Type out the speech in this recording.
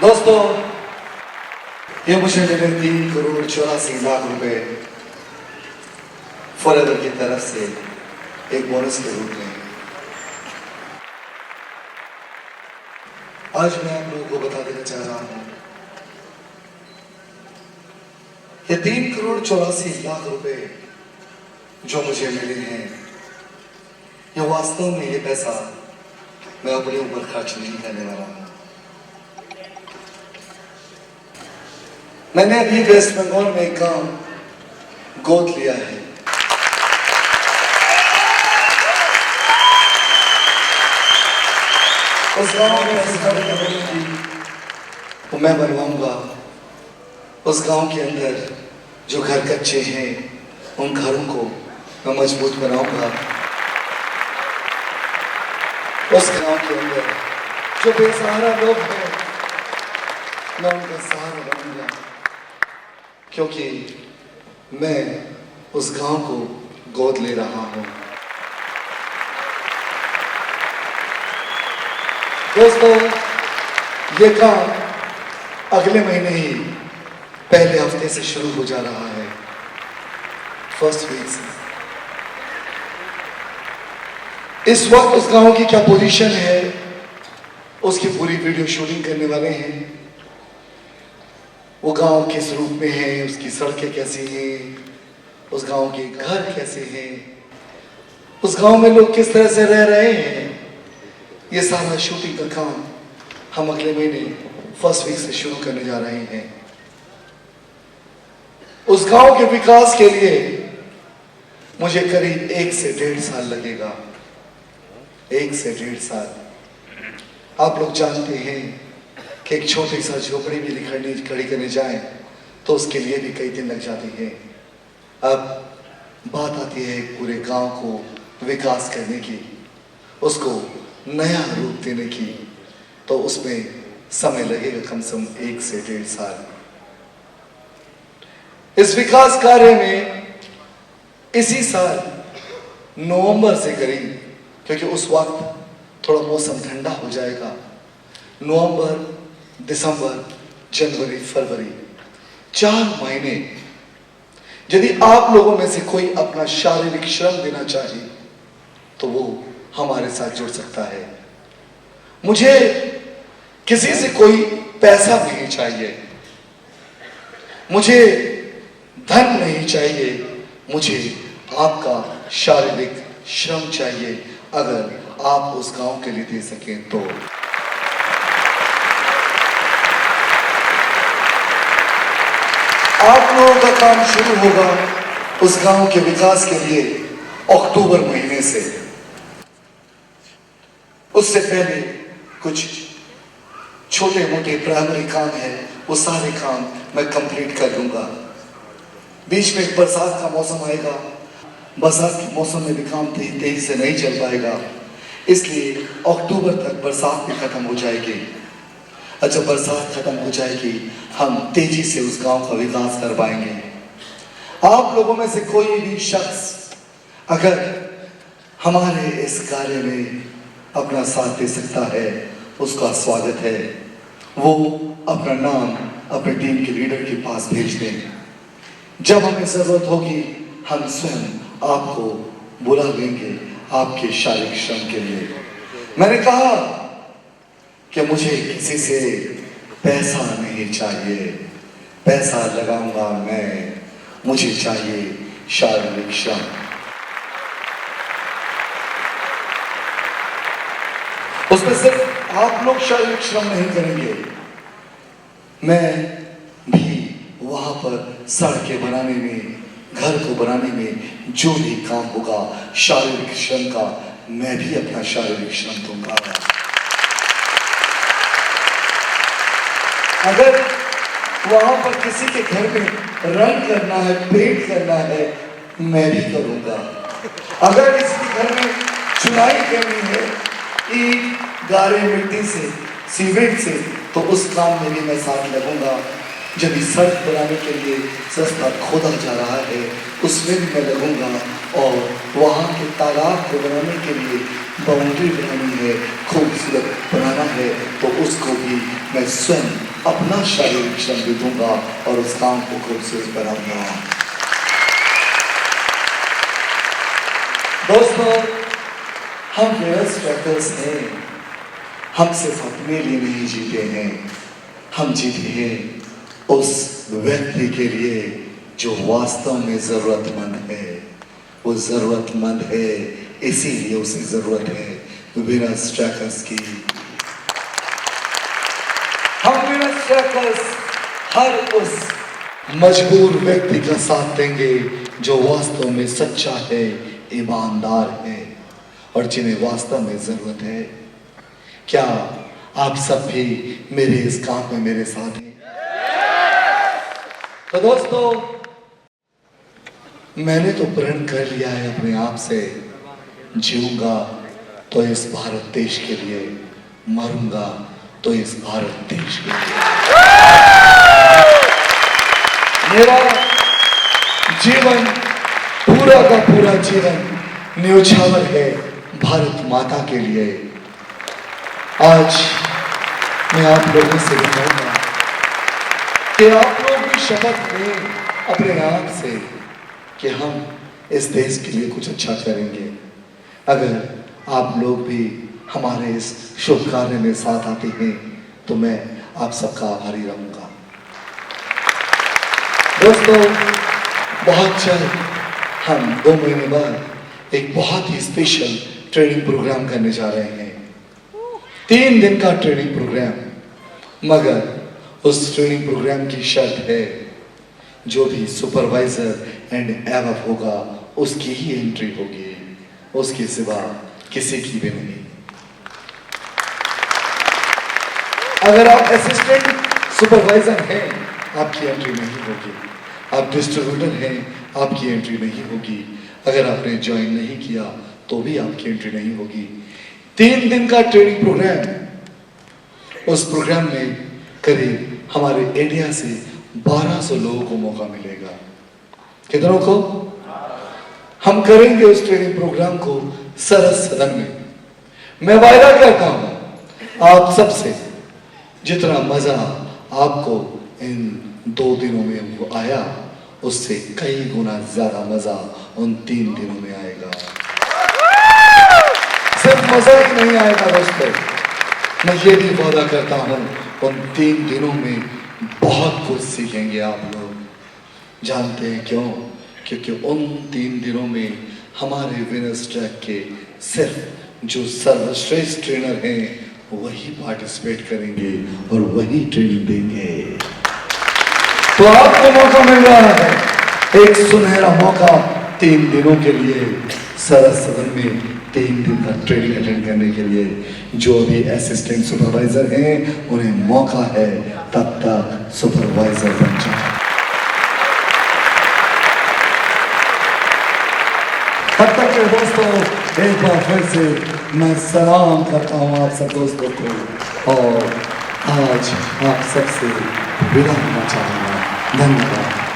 दोस्तों, ये मुझे मिले 3,84,00,000 रुपए फॉरएवर की तरफ से एक बोनस के रूप में। आज मैं आप लोगों को बता देना चाह रहा हूं, ये 3,84,00,000 रुपए जो मुझे मिले हैं, ये वास्तव में ये पैसा मैं अपने ऊपर खर्च नहीं करने वाला हूं। मैंने अभी वेस्ट बंगाल में एक गांव गोद लिया है। उस गांव में वो मैं बनवाऊंगा। उस गांव के अंदर जो घर कच्चे हैं, उन घरों को मैं मजबूत बनाऊंगा। उस गांव के अंदर जो बेसहारा लोग हैं, मैं उनका सहारा बनूंगा, क्योंकि मैं उस गांव को गोद ले रहा हूं। दोस्तों, ये काम अगले महीने ही पहले हफ्ते से शुरू हो जा रहा है, फर्स्ट वीक से। इस वक्त उस गांव की क्या पोजीशन है, उसकी पूरी वीडियो शूटिंग करने वाले हैं। वो गांव किस रूप में है, उसकी सड़कें कैसी हैं, उस गांव के घर कैसे हैं, उस गांव में लोग किस तरह से रह रहे हैं, ये सारा शूटिंग का काम हम अगले महीने फर्स्ट वीक से शुरू करने जा रहे हैं। उस गांव के विकास के लिए मुझे करीब 1 से 1.5 साल लगेगा। 1 से 1.5 साल। आप लोग जानते हैं कि एक छोटी सा झोपड़ी भी खड़ी करने जाए तो उसके लिए भी कई दिन लग जाते हैं। अब बात आती है पूरे गांव को विकास करने की, उसको नया रूप देने की, तो उसमें समय लगेगा कम से कम 1 से 1.5 साल। इस विकास कार्य में इसी साल नवंबर से करीब, क्योंकि उस वक्त थोड़ा मौसम ठंडा हो जाएगा, नवंबर, दिसंबर, जनवरी, फरवरी, 4 महीने यदि आप लोगों में से कोई अपना शारीरिक श्रम देना चाहे तो वो हमारे साथ जुड़ सकता है। मुझे किसी से कोई पैसा नहीं चाहिए, मुझे धन नहीं चाहिए, मुझे आपका शारीरिक श्रम चाहिए। अगर आप उस गांव के लिए दे सकें तो आप लोगों का काम शुरू होगा उस गांव के विकास के लिए अक्टूबर महीने से। उससे पहले कुछ छोटे मोटे प्राइमरी काम है, वो सारे काम मैं कंप्लीट कर लूंगा। बीच में बरसात का मौसम आएगा, बरसात के मौसम में भी काम तेजी से नहीं चल पाएगा, इसलिए अक्टूबर तक बरसात भी खत्म हो जाएगी। और जब बरसात खत्म हो जाएगी, हम तेजी से उस गांव का विकास कर पाएंगे। आप लोगों में से कोई भी शख्स अगर हमारे इस कार्य में अपना साथ दे सकता है, उसका स्वागत है। वो अपना नाम अपने टीम के लीडर के पास भेज दें। जब हमें जरूरत होगी, हम स्वयं आपको बुला लेंगे आपके शारीरिक श्रम के लिए। मैंने कहा कि मुझे किसी से पैसा नहीं चाहिए, पैसा लगाऊंगा मैं, मुझे चाहिए शारीरिक श्रम। उसमें सिर्फ आप लोग शारीरिक श्रम नहीं करेंगे, मैं भी वहां पर सड़कें बनाने में, घर को बनाने में जो भी काम होगा शारीरिक श्रम का, मैं भी अपना शारीरिक श्रम दूंगा। अगर वहां पर किसी के घर में रंग करना है, पेंट करना है, मैं भी करूंगा। अगर किसी के घर में चुनाई करनी है, ईंट, गारे, मिट्टी से, सीमेंट से, तो उस काम में भी मैं साथ लगूंगा। जब इस सड़क बनाने के लिए रास्ता खोदा जा रहा है, उसमें भी मैं लगूंगा और वहां के तालाब को बनाने के लिए बाउंड्री बनानी है, खूबसूरत बनाना है, तो उसको भी मैं स्वयं अपना शारीरिक श्रम भी दूंगा और उस काम को खूबसूरत बनाऊंगा। दोस्तों, हम विनर्स ट्रैकर्स हैं। हम सिर्फ अपने लिए नहीं जीते हैं, हम जीते हैं उस व्यक्ति के लिए जो वास्तव में जरूरतमंद है। वो जरूरतमंद है, इसीलिए उसे जरूरत है विनर्स ट्रैकर्स की। हम विनर्स ट्रैकर्स हर उस मजबूर व्यक्ति का साथ देंगे जो वास्तव में सच्चा है, ईमानदार है और जिन्हें वास्तव में जरूरत है। क्या आप सब भी मेरे इस काम में मेरे साथ हैं? तो दोस्तों, मैंने तो प्रण कर लिया है अपने आप से, जीऊंगा तो इस भारत देश के लिए, मरूंगा तो इस भारत देश के लिए। मेरा जीवन, पूरा का पूरा जीवन न्यौछावर है भारत माता के लिए। आज मैं आप लोगों से कहूंगा कि आप लोग भी शपथ लें अपने आप से कि हम इस देश के लिए कुछ अच्छा करेंगे। अगर आप लोग भी हमारे इस शुभ कार्य में साथ आते हैं तो मैं आप सबका आभारी रहूंगा। दोस्तों, बहुत जल्द हम 2 महीने बाद एक बहुत ही स्पेशल ट्रेनिंग प्रोग्राम करने जा रहे हैं। 3 दिन का ट्रेनिंग प्रोग्राम, मगर उस ट्रेनिंग प्रोग्राम की शर्त है जो भी सुपरवाइजर एंड एवब होगा उसकी ही एंट्री होगी, उसके सिवा किसी की भी नहीं। अगर आप असिस्टेंट सुपरवाइजर हैं, आपकी एंट्री नहीं होगी। आप डिस्ट्रीब्यूटर हैं, आपकी एंट्री नहीं होगी। अगर आपने ज्वाइन नहीं किया तो भी आपकी एंट्री नहीं होगी। 3 दिन का ट्रेनिंग प्रोग्राम, उस प्रोग्राम में करीब हमारे इंडिया से 1200 लोगों को मौका मिलेगा। कितनों को? हम करेंगे उस ट्रेनिंग प्रोग्राम को सरस सदन में। मैं वायदा करता हूं आप सबसे, जितना मजा आपको इन 2 दिनों में वो आया, उससे कई गुना ज्यादा मजा उन 3 दिनों में आएगा। सिर्फ मजा ही नहीं आएगा दोस्तों, मैं ये भी वादा करता हूं उन 3 दिनों में बहुत कुछ सीखेंगे आप लोग। जानते हैं क्यों? क्योंकि उन 3 दिनों में हमारे विनर्स ट्रैक के सिर्फ जो सर्वश्रेष्ठ ट्रेनर हैं वही पार्टिसिपेट करेंगे और वही ट्रेनिंग देंगे। तो आपको मौका मिल रहा है, एक सुनहरा मौका 3 दिनों के लिए सरस सदन में 3 दिन का ट्रेनिंग अटेंड करने के लिए। जो भी असिस्टेंट सुपरवाइजर हैं उन्हें मौका है तब तक सुपरवाइजर बन जाए। तब तक के दोस्तों, एक बार फिर से मैं सलाम करता हूँ आप सब दोस्तों को और आज आप सबसे विदा होना चाहूँगा। धन्यवाद।